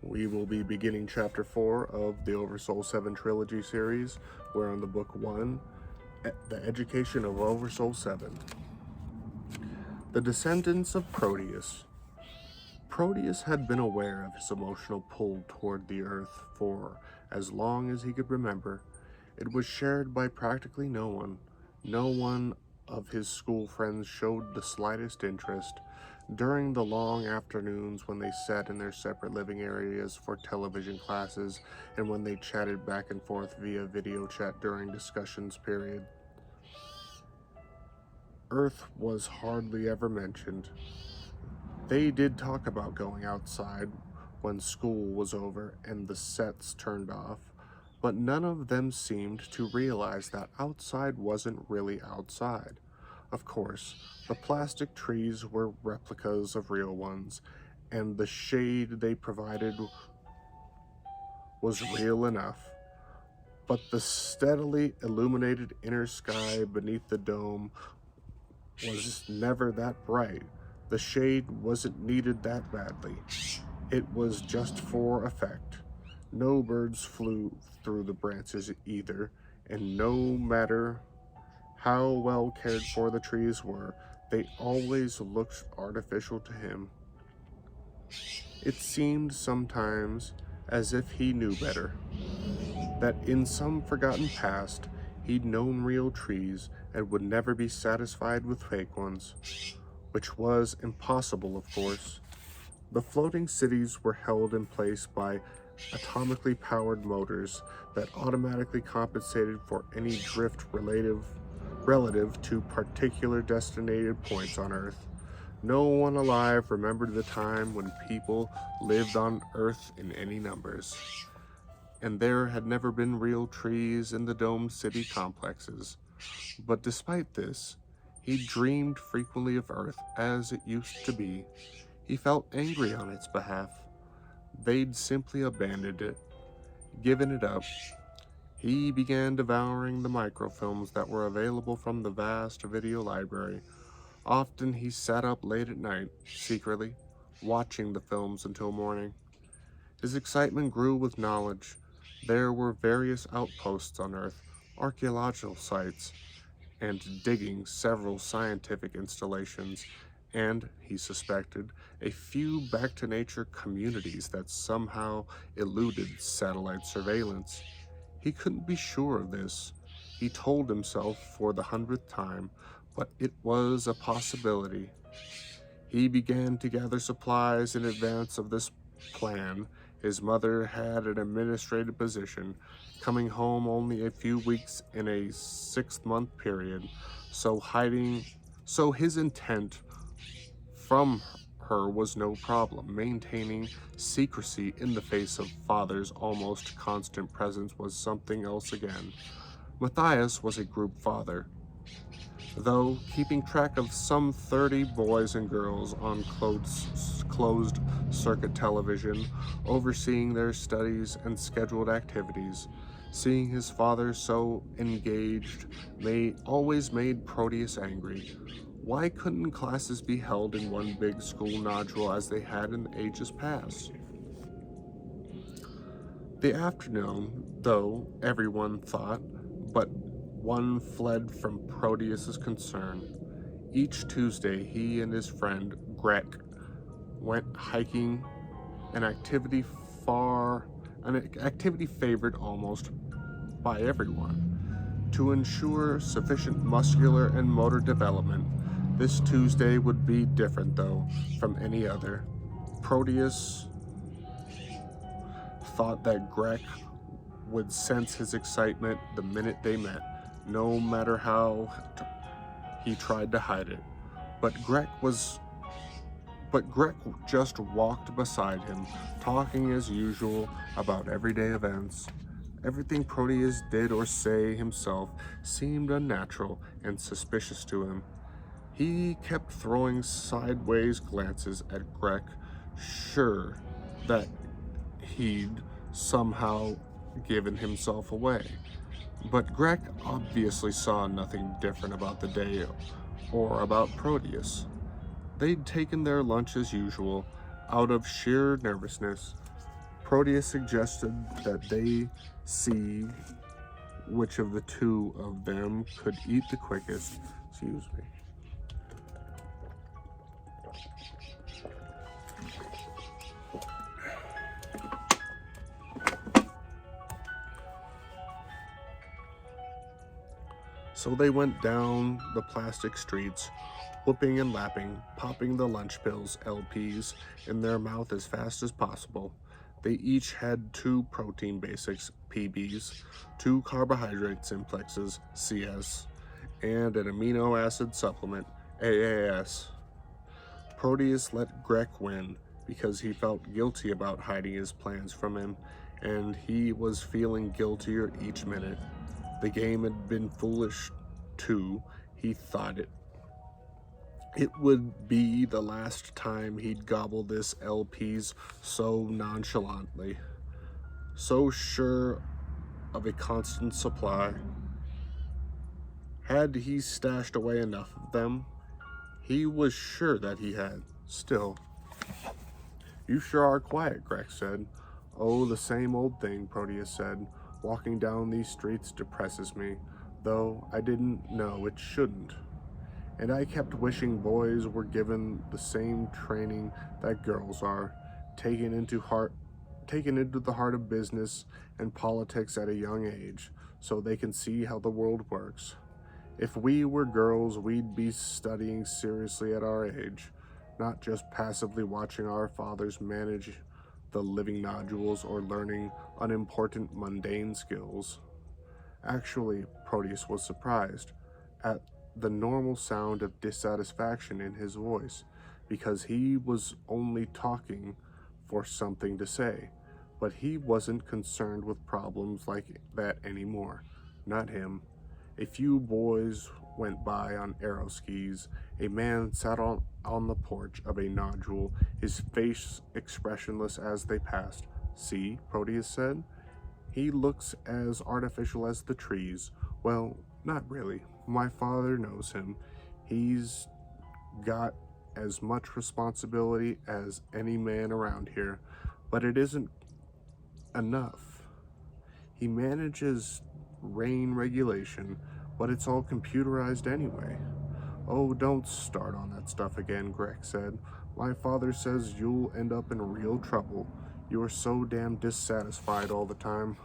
We will be beginning Chapter 4 of the Oversoul 7 Trilogy series. We're on the Book 1, The Education of Oversoul 7. The Descendants of Proteus. Proteus had been aware of his emotional pull toward the Earth for as long as he could remember. It was shared by practically no one. No one of his school friends showed the slightest interest. During the long afternoons when they sat in their separate living areas for television classes and when they chatted back and forth via video chat during discussions period, Earth was hardly ever mentioned. They did talk about going outside when school was over and the sets turned off, but none of them seemed to realize that outside wasn't really outside. Of course, the plastic trees were replicas of real ones, and the shade they provided was real enough. But the steadily illuminated inner sky beneath the dome was never that bright. The shade wasn't needed that badly. It was just for effect. No birds flew through the branches either, and no matter how well cared for the trees were, they always looked artificial to him. It seemed sometimes as if he knew better, that in some forgotten past he'd known real trees and would never be satisfied with fake ones, which was impossible, of course. The floating cities were held in place by atomically powered motors that automatically compensated for any drift relative to particular designated points on Earth. No one alive remembered the time when people lived on Earth in any numbers, and there had never been real trees in the domed city complexes. But despite this, he dreamed frequently of Earth as it used to be. He felt angry on its behalf. They'd simply abandoned it, given it up. He began devouring the microfilms that were available from the vast video library. Often he sat up late at night, secretly, watching the films until morning. His excitement grew with knowledge. There were various outposts on Earth, archaeological sites, and digging several scientific installations, and, he suspected, a few back-to-nature communities that somehow eluded satellite surveillance. He couldn't be sure of this, he told himself for the 100th time, but it was a possibility. He began to gather supplies in advance of this plan. His mother had an administrative position, coming home only a few weeks in a 6-month period, so his intent from her was no problem. Maintaining secrecy in the face of father's almost constant presence was something else again. Matthias was a group father, though keeping track of some 30 boys and girls on closed circuit television, overseeing their studies and scheduled activities. Seeing his father so engaged always made Proteus angry. Why couldn't classes be held in one big school nodule as they had in the ages past? The afternoon, though, everyone thought, but one fled from Proteus's concern. Each Tuesday, he and his friend Grek went hiking, an activity favored almost by everyone. To ensure sufficient muscular and motor development, this Tuesday would be different, though, from any other. Proteus thought that Grek would sense his excitement the minute they met, no matter how he tried to hide it. But Grek just walked beside him, talking as usual about everyday events. Everything Proteus did or say himself seemed unnatural and suspicious to him. He kept throwing sideways glances at Grek, sure that he'd somehow given himself away. But Grek obviously saw nothing different about the day or about Proteus. They'd taken their lunch as usual, out of sheer nervousness. Proteus suggested that they see which of the two of them could eat the quickest. Excuse me. So they went down the plastic streets, whooping and lapping, popping the lunch pills, LPs, in their mouth as fast as possible. They each had 2 protein basics, PBs, 2 carbohydrate simplexes, CS, and an amino acid supplement, AAS. Proteus let Grek win because he felt guilty about hiding his plans from him, and he was feeling guiltier each minute. The game had been foolish too, he thought it. It would be the last time he'd gobble this LPs so nonchalantly, so sure of a constant supply. Had he stashed away enough of them? He was sure that he had. Still. You sure are quiet, Greg said. Oh, the same old thing, Proteus said. Walking down these streets depresses me, though I didn't know it shouldn't. And I kept wishing boys were given the same training that girls are, taken into the heart of business and politics at a young age, so they can see how the world works. If we were girls, we'd be studying seriously at our age, not just passively watching our fathers manage the living nodules or learning unimportant mundane skills. Actually, Proteus was surprised at the normal sound of dissatisfaction in his voice, because he was only talking for something to say. But he wasn't concerned with problems like that anymore. Not him. A few boys went by on arrow skis. A man sat on the porch of a nodule, his face expressionless as they passed. See, Proteus said. He looks as artificial as the trees. Well, not really. My father knows him. He's got as much responsibility as any man around here, but it isn't enough. He manages rain regulation, but it's all computerized anyway. Oh, don't start on that stuff again, Greg said. My father says you'll end up in real trouble. You're so damn dissatisfied all the time.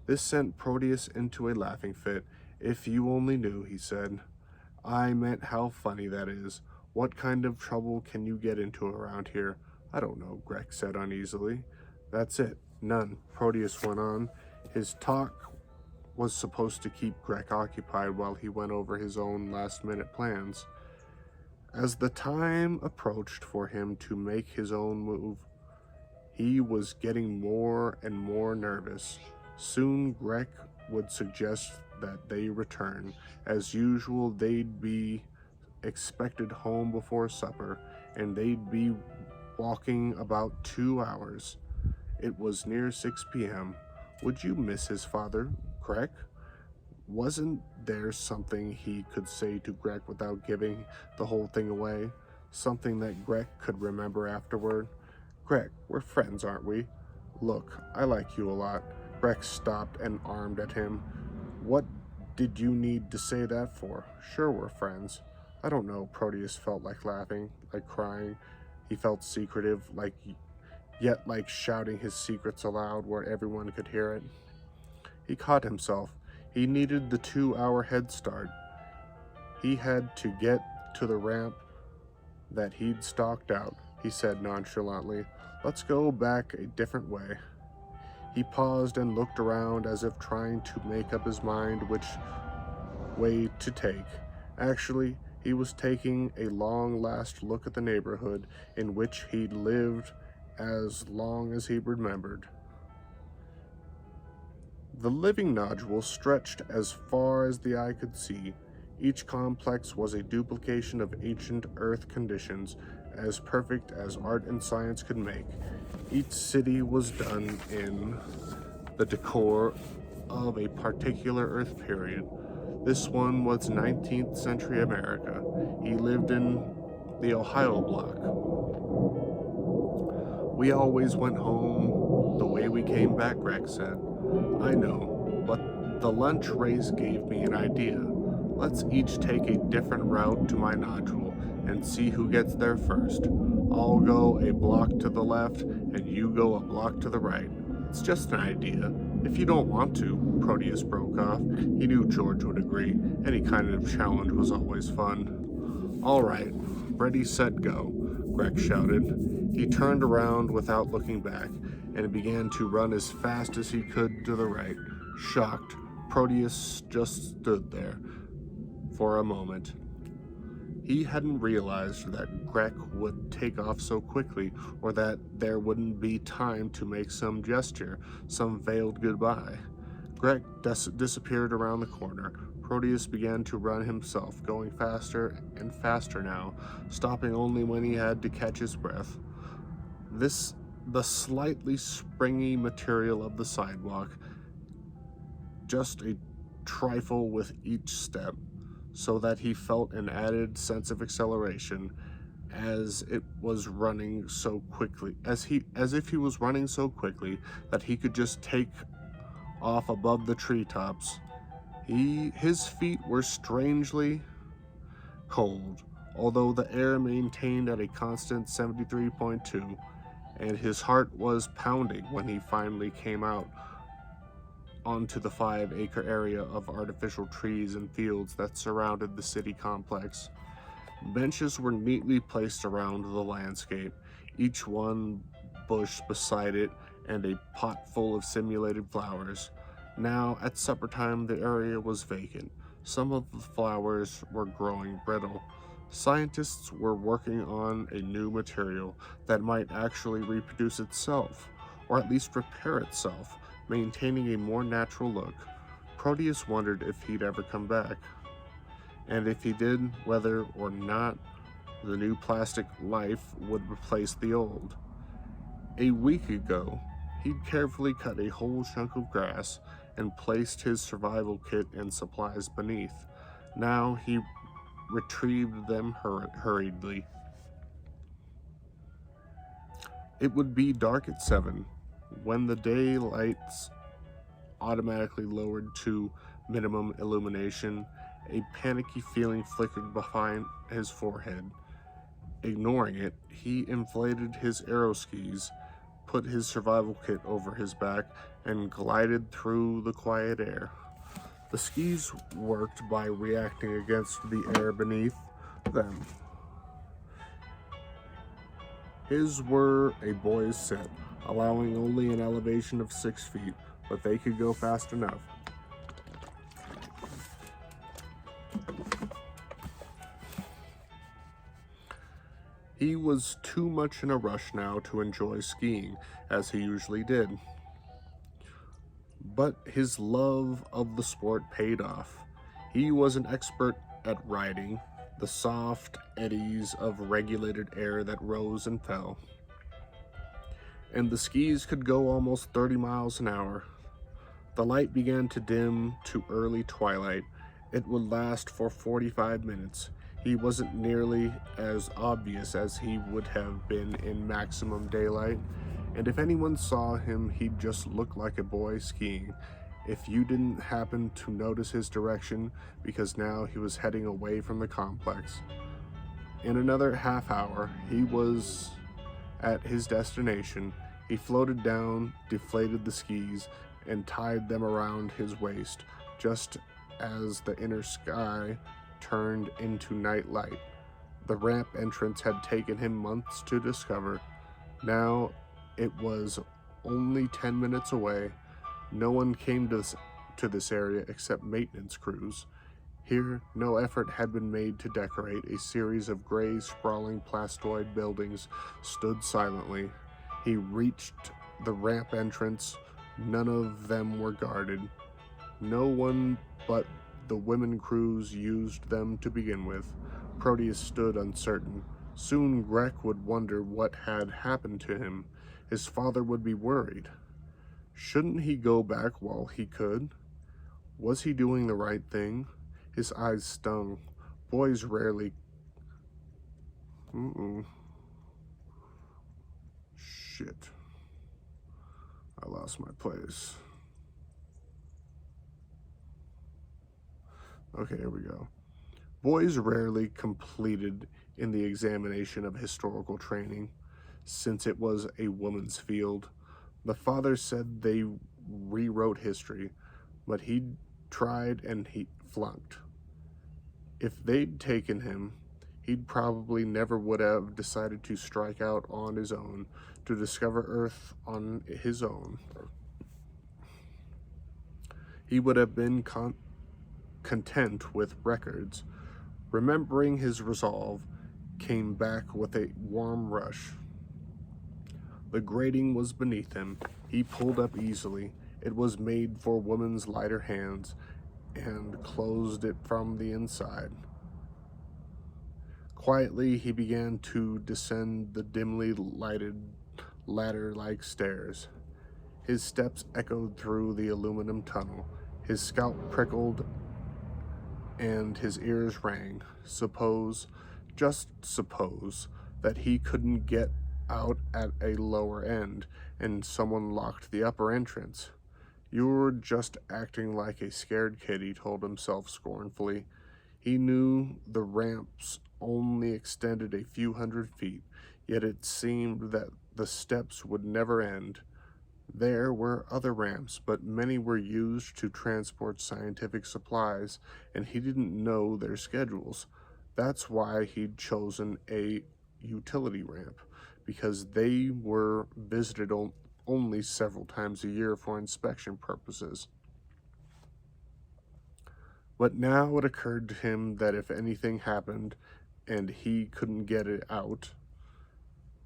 This sent Proteus into a laughing fit. If you only knew, he said. I meant how funny that is. What kind of trouble can you get into around here? I don't know, Greg said uneasily. That's it. None, Proteus went on. His talk was supposed to keep Greg occupied while he went over his own last-minute plans. As the time approached for him to make his own move, he was getting more and more nervous. Soon Greg would suggest that they return. As usual, they'd be expected home before supper, and they'd be walking about 2 hours. It was near 6 p.m. Would you miss his father, Greg? Wasn't there something he could say to Greg without giving the whole thing away? Something that Greg could remember afterward? Greg, we're friends, aren't we? Look, I like you a lot. Greg stopped and armed at him. What did you need to say that for? Sure, we're friends. I don't know. Proteus felt like laughing, like crying. He felt secretive, yet like shouting his secrets aloud where everyone could hear it. He caught himself. He needed the 2-hour head start. He had to get to the ramp that he'd stalked out, he said nonchalantly. Let's go back a different way. He paused and looked around as if trying to make up his mind which way to take. Actually, he was taking a long last look at the neighborhood in which he'd lived as long as he remembered. The living nodule stretched as far as the eye could see. Each complex was a duplication of ancient Earth conditions, as perfect as art and science could make. Each city was done in the decor of a particular Earth period. This one was 19th century America. He lived in the Ohio block. We always went home the way we came back, Greg said. I know, but the lunch race gave me an idea. Let's each take a different route to my nodule and see who gets there first. I'll go a block to the left and you go a block to the right. It's just an idea. If you don't want to, Proteus broke off. He knew George would agree. Any kind of challenge was always fun. All right, ready, set, go, Greg shouted. He turned around without looking back and began to run as fast as he could to the right. Shocked, Proteus just stood there for a moment. He hadn't realized that Greg would take off so quickly, or that there wouldn't be time to make some gesture, some veiled goodbye. Greg disappeared around the corner. Proteus began to run himself, going faster and faster now, stopping only when he had to catch his breath. The slightly springy material of the sidewalk, just a trifle with each step, so that he felt an added sense of acceleration as it was running so quickly, as if he was running so quickly that he could just take off above the treetops. His feet were strangely cold, although the air maintained at a constant 73.2, and his heart was pounding when he finally came out onto the 5-acre area of artificial trees and fields that surrounded the city complex. Benches were neatly placed around the landscape, each one bush beside it and a pot full of simulated flowers. Now, at supper time, the area was vacant. Some of the flowers were growing brittle. Scientists were working on a new material that might actually reproduce itself, or at least repair itself, maintaining a more natural look. Proteus wondered if he'd ever come back, and if he did, whether or not the new plastic life would replace the old. A week ago, he'd carefully cut a whole chunk of grass and placed his survival kit and supplies beneath. Now he retrieved them hurriedly. It would be dark at 7 when the daylights automatically lowered to minimum illumination. A panicky feeling flickered behind his forehead. Ignoring it, he inflated his aeroskis, put his survival kit over his back, and glided through the quiet air. The skis worked by reacting against the air beneath them. His were a boy's set, allowing only an elevation of 6 feet, but they could go fast enough. He was too much in a rush now to enjoy skiing, as he usually did. But his love of the sport paid off. He was an expert at riding the soft eddies of regulated air that rose and fell. And the skis could go almost 30 miles an hour. The light began to dim to early twilight. It would last for 45 minutes. He wasn't nearly as obvious as he would have been in maximum daylight, and if anyone saw him, he'd just look like a boy skiing, if you didn't happen to notice his direction, because now he was heading away from the complex. In another half hour, he was at his destination. He floated down, deflated the skis, and tied them around his waist, just as the inner sky turned into night light. The ramp entrance had taken him months to discover. Now it was only 10 minutes away. No one came to this area except maintenance crews. Here, no effort had been made to decorate. A series of gray, sprawling plastoid buildings stood silently. He reached the ramp entrance. None of them were guarded. No one but the women crews used them to begin with. Proteus stood uncertain. Soon Greg would wonder what had happened to him. His father would be worried. Shouldn't he go back while he could? Was he doing the right thing? His eyes stung. Boys rarely... Shit. I lost my place. Okay, here we go. Boys rarely completed in the examination of historical training, since it was a woman's field. The father said they rewrote history, but he tried and he flunked. If they'd taken him, he'd probably never would have decided to strike out on his own to discover Earth on his own. He would have been content with records. Remembering his resolve came back with a warm rush. The grating was beneath him. He pulled up easily. It was made for woman's lighter hands and closed it from the inside. Quietly, he began to descend the dimly lighted ladder-like stairs. His steps echoed through the aluminum tunnel. His scalp prickled and his ears rang. Just suppose, that he couldn't get out at a lower end, and someone locked the upper entrance. You're just acting like a scared kid, he told himself scornfully. He knew the ramps only extended a few hundred feet, yet it seemed that the steps would never end. There were other ramps, but many were used to transport scientific supplies, and he didn't know their schedules. That's why he'd chosen a utility ramp, because they were visited only several times a year for inspection purposes. But now it occurred to him that if anything happened and he couldn't get it out,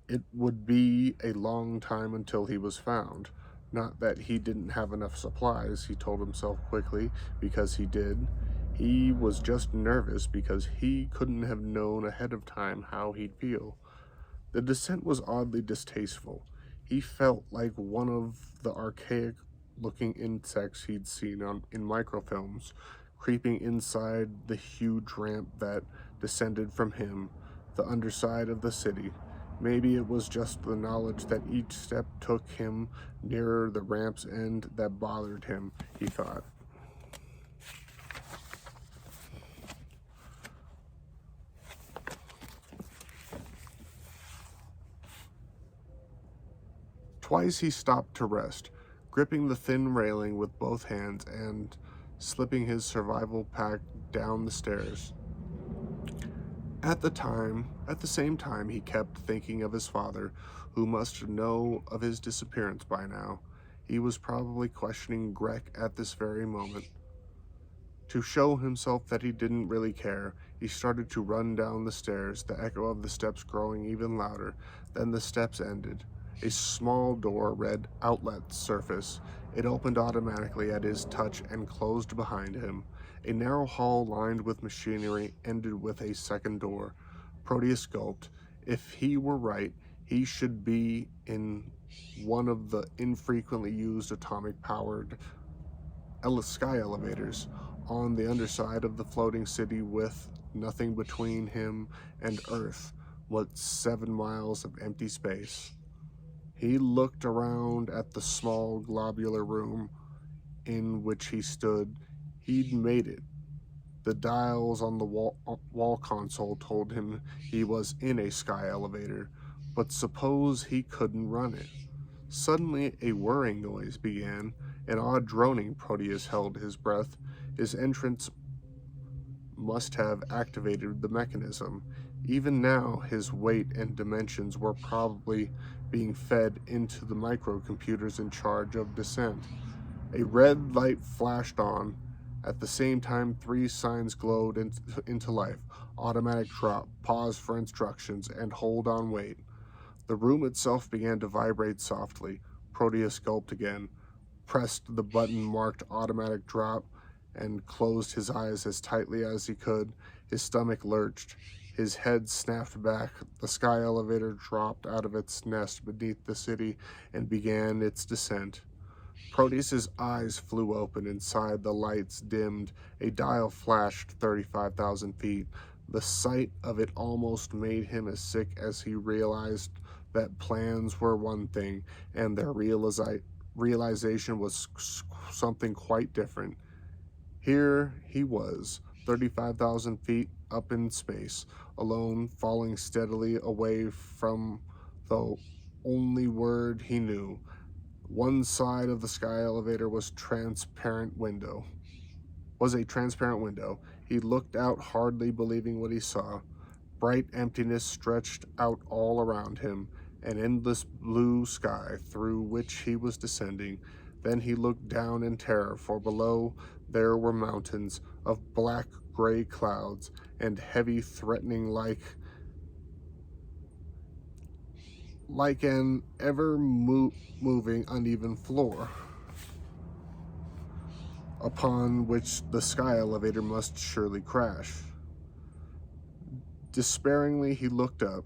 it would be a long time until he was found. Not that he didn't have enough supplies, he told himself quickly, because he did. He was just nervous because he couldn't have known ahead of time how he'd feel. The descent was oddly distasteful. He felt like one of the archaic-looking insects he'd seen in microfilms, creeping inside the huge ramp that descended from him, the underside of the city. Maybe it was just the knowledge that each step took him nearer the ramp's end that bothered him, he thought. Twice he stopped to rest, gripping the thin railing with both hands and slipping his survival pack down the stairs. At the same time, he kept thinking of his father, who must know of his disappearance by now. He was probably questioning Greg at this very moment. To show himself that he didn't really care, he started to run down the stairs, the echo of the steps growing even louder. Then the steps ended. A small door read "Outlet Surface." It opened automatically at his touch and closed behind him. A narrow hall lined with machinery ended with a second door. Proteus gulped. If he were right, he should be in one of the infrequently used atomic-powered sky elevators on the underside of the floating city with nothing between him and Earth but 7 miles of empty space. He looked around at the small globular room in which he stood. He'd made it. The dials on the wall console told him he was in a sky elevator, but suppose he couldn't run it. Suddenly a whirring noise began, an odd droning. Proteus held his breath. His entrance must have activated the mechanism. Even now, his weight and dimensions were probably being fed into the microcomputers in charge of descent. A red light flashed on. At the same time, 3 signs glowed into life. Automatic drop, pause for instructions, and hold on wait. The room itself began to vibrate softly. Proteus gulped again, pressed the button marked automatic drop, and closed his eyes as tightly as he could. His stomach lurched. His head snapped back. The sky elevator dropped out of its nest beneath the city and began its descent. Proteus's eyes flew open. Inside, the lights dimmed. A dial flashed 35,000 feet. The sight of it almost made him as sick as he realized that plans were one thing and their realization was something quite different. Here he was, 35,000 feet up in space, alone, falling steadily away from the only word he knew. One side of the sky elevator was a transparent window. He looked out, hardly believing what he saw. Bright emptiness stretched out all around him, an endless blue sky through which he was descending. Then he looked down in terror, for below there were mountains of black gray clouds and heavy, threatening like an ever moving uneven floor, upon which the sky elevator must surely crash. Despairingly, he looked up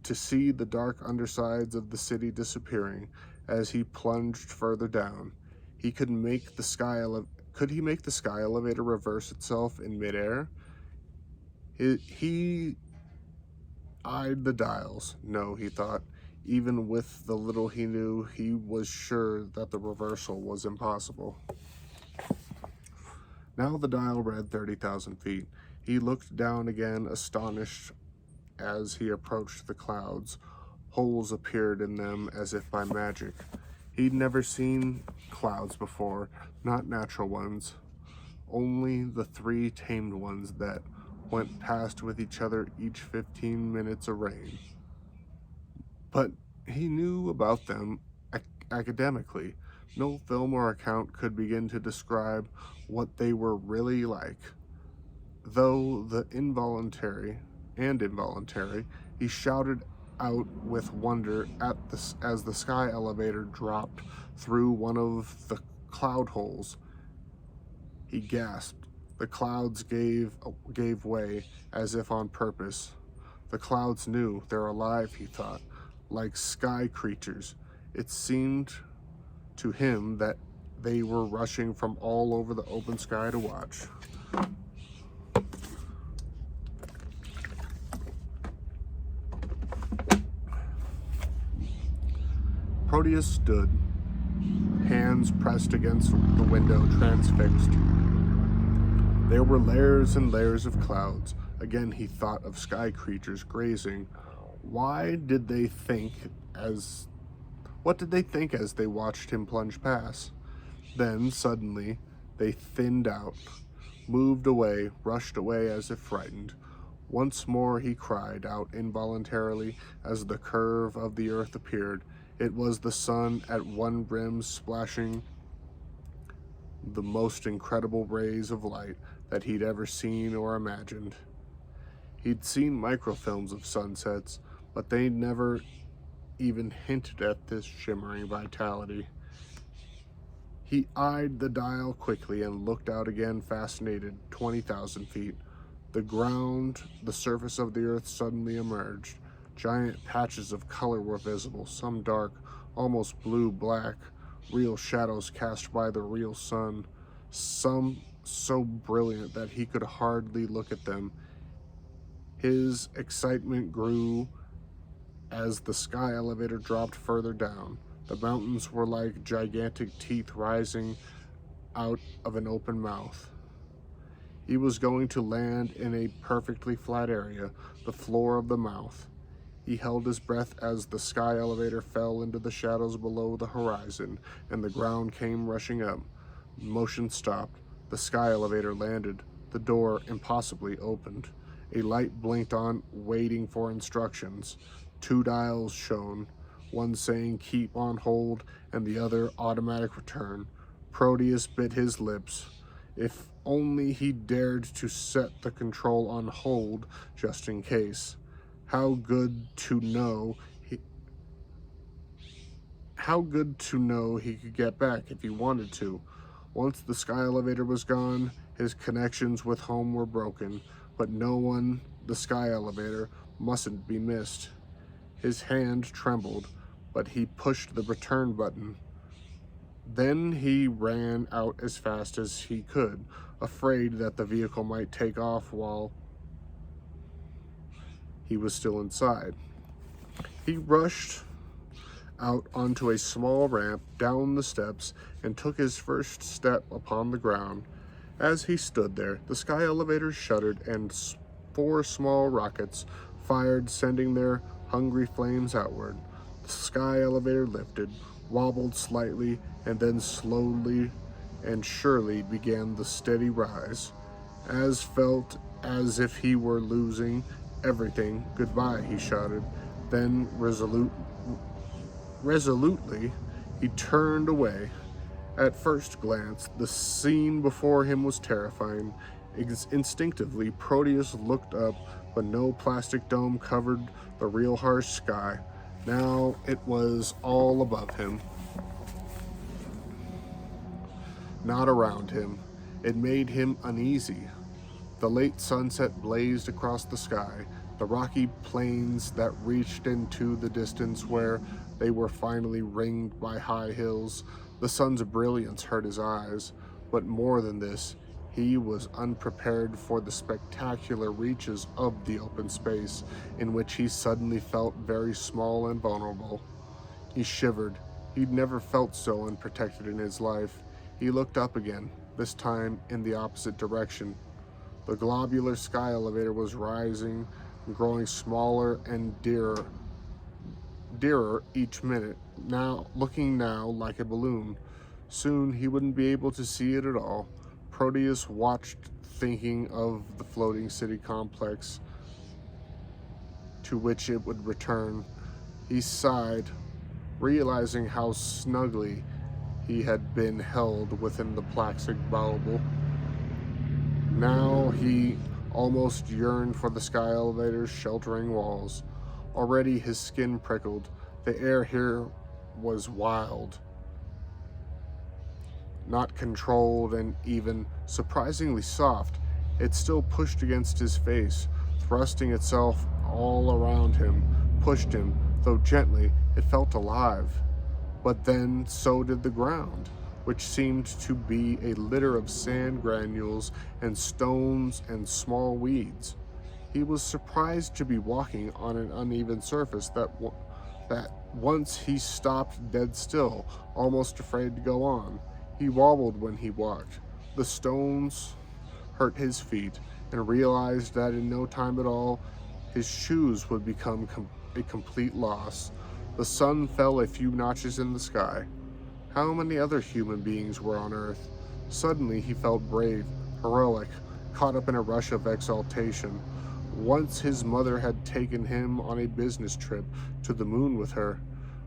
to see the dark undersides of the city disappearing as he plunged further down. He could make the sky could he make the sky elevator reverse itself in midair? He eyed the dials. No, he thought. Even with the little he knew, he was sure that the reversal was impossible. Now the dial read 30,000 feet. He looked down again, astonished. As he approached the clouds, holes appeared in them as if by magic. He'd never seen clouds before, not natural ones, only the three tamed ones that went past with each other each 15 minutes of rain. But he knew about them academically. No film or account could begin to describe what they were really like. Though the involuntary, he shouted out with wonder as the sky elevator dropped through one of the cloud holes. He gasped. The clouds gave way, as if on purpose. The clouds knew. They're alive, he thought, like sky creatures. It seemed to him that they were rushing from all over the open sky to watch. Proteus stood, hands pressed against the window, transfixed. There were layers and layers of clouds. Again he thought of sky creatures grazing. What did they think as they watched him plunge past? Then, suddenly, they thinned out, moved away, rushed away as if frightened. Once more he cried out involuntarily as the curve of the earth appeared. It was the sun at one rim, splashing the most incredible rays of light that he'd ever seen or imagined. He'd seen microfilms of sunsets, but they never even hinted at this shimmering vitality. He eyed the dial quickly and looked out again, fascinated. 20,000 feet. The surface of the earth suddenly emerged. Giant patches of color were visible, some dark, almost blue-black, real shadows cast by the real sun, some so brilliant that he could hardly look at them. His excitement grew as the sky elevator dropped further down. The mountains were like gigantic teeth rising out of an open mouth. He was going to land in a perfectly flat area, the floor of the mouth. He held his breath as the sky elevator fell into the shadows below the horizon, and the ground came rushing up. Motion stopped. The sky elevator landed. The door impossibly opened. A light blinked on, waiting for instructions. Two dials shone, one saying keep on hold and the other automatic return. Proteus bit his lips. If only he dared to set the control on hold just in case. How good to know he could get back if he wanted to. Once the sky elevator was gone, his connections with home were broken, but the sky elevator, mustn't be missed. His hand trembled, but he pushed the return button. Then he ran out as fast as he could, afraid that the vehicle might take off while he was still inside. He rushed out onto a small ramp down the steps and took his first step upon the ground. As he stood there, the sky elevator shuddered and four small rockets fired, sending their hungry flames outward. The sky elevator lifted, wobbled slightly, and then slowly and surely began the steady rise. As felt as if he were losing everything. "Goodbye," he shouted. Then resolutely, he turned away. At first glance, the scene before him was terrifying. Instinctively, Proteus looked up, but no plastic dome covered the real harsh sky. Now it was all above him, not around him. It made him uneasy. The late sunset blazed across the sky, the rocky plains that reached into the distance where they were finally ringed by high hills. The sun's brilliance hurt his eyes, but more than this, he was unprepared for the spectacular reaches of the open space, in which he suddenly felt very small and vulnerable. He shivered. He'd never felt so unprotected in his life. He looked up again, this time in the opposite direction. The globular sky elevator was rising, growing smaller and dearer each minute, looking like a balloon. Soon he wouldn't be able to see it at all. Proteus watched, thinking of the floating city complex to which it would return. He sighed, realizing how snugly he had been held within the plastic bubble. Now he almost yearned for the sky elevator's sheltering walls. Already his skin prickled. The air here was wild, not controlled, and even surprisingly soft. It still pushed against his face, thrusting itself all around him, pushed him, though gently. It felt alive. But then so did the ground, which seemed to be a litter of sand granules and stones and small weeds. He was surprised to be walking on an uneven surface that once he stopped dead still, almost afraid to go on. He wobbled when he walked. The stones hurt his feet, and realized that in no time at all his shoes would become a complete loss. The sun fell a few notches in the sky. How many other human beings were on Earth? Suddenly he felt brave, heroic, caught up in a rush of exaltation. Once his mother had taken him on a business trip to the moon with her,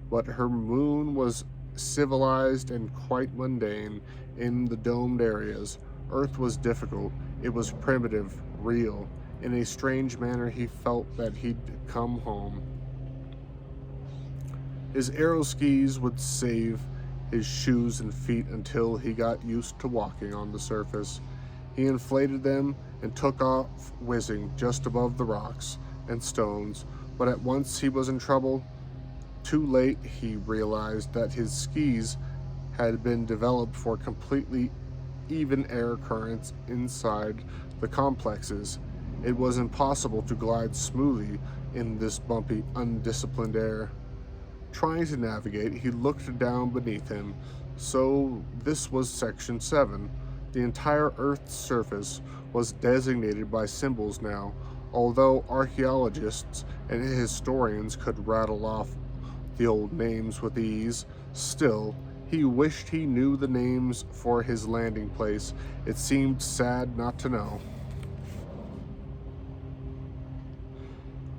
but her moon was civilized and quite mundane in the domed areas. Earth was difficult. It was primitive, real. In a strange manner, he felt that he'd come home. His aero skis would save his shoes and feet until he got used to walking on the surface. He inflated them and took off, whizzing just above the rocks and stones. But at once he was in trouble. Too late, he realized that his skis had been developed for completely even air currents inside the complexes. It was impossible to glide smoothly in this bumpy, undisciplined air. Trying to navigate, he looked down beneath him. So this was Section 7. The entire Earth's surface was designated by symbols now. Although archaeologists and historians could rattle off the old names with ease, still, he wished he knew the names for his landing place. It seemed sad not to know.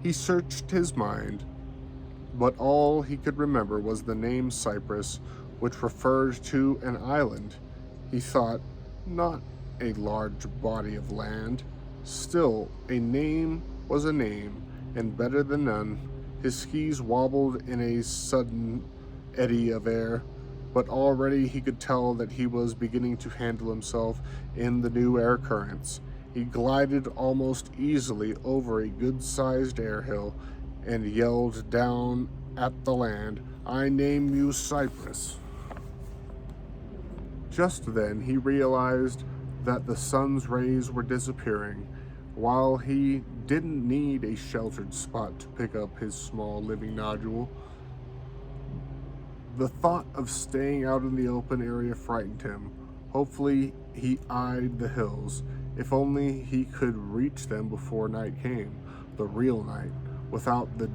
He searched his mind, but all he could remember was the name Cyprus, which referred to an island. He thought, not a large body of land. Still, a name was a name, and better than none. His skis wobbled in a sudden eddy of air, but already he could tell that he was beginning to handle himself in the new air currents. He glided almost easily over a good-sized airhill and yelled down at the land, "I name you Cyprus." Just then he realized that the sun's rays were disappearing. While he didn't need a sheltered spot to pick up his small living nodule, the thought of staying out in the open area frightened him. Hopefully, he eyed the hills. If only he could reach them before night came, the real night, without the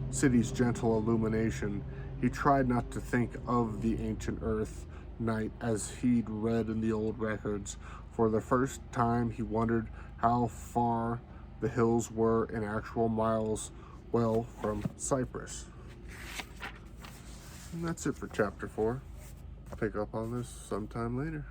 city's gentle illumination. He tried not to think of the ancient earth night as he'd read in the old records. For the first time, he wondered how far the hills were in actual miles, well, from Cyprus. And that's it for chapter 4. Pick up on this sometime later.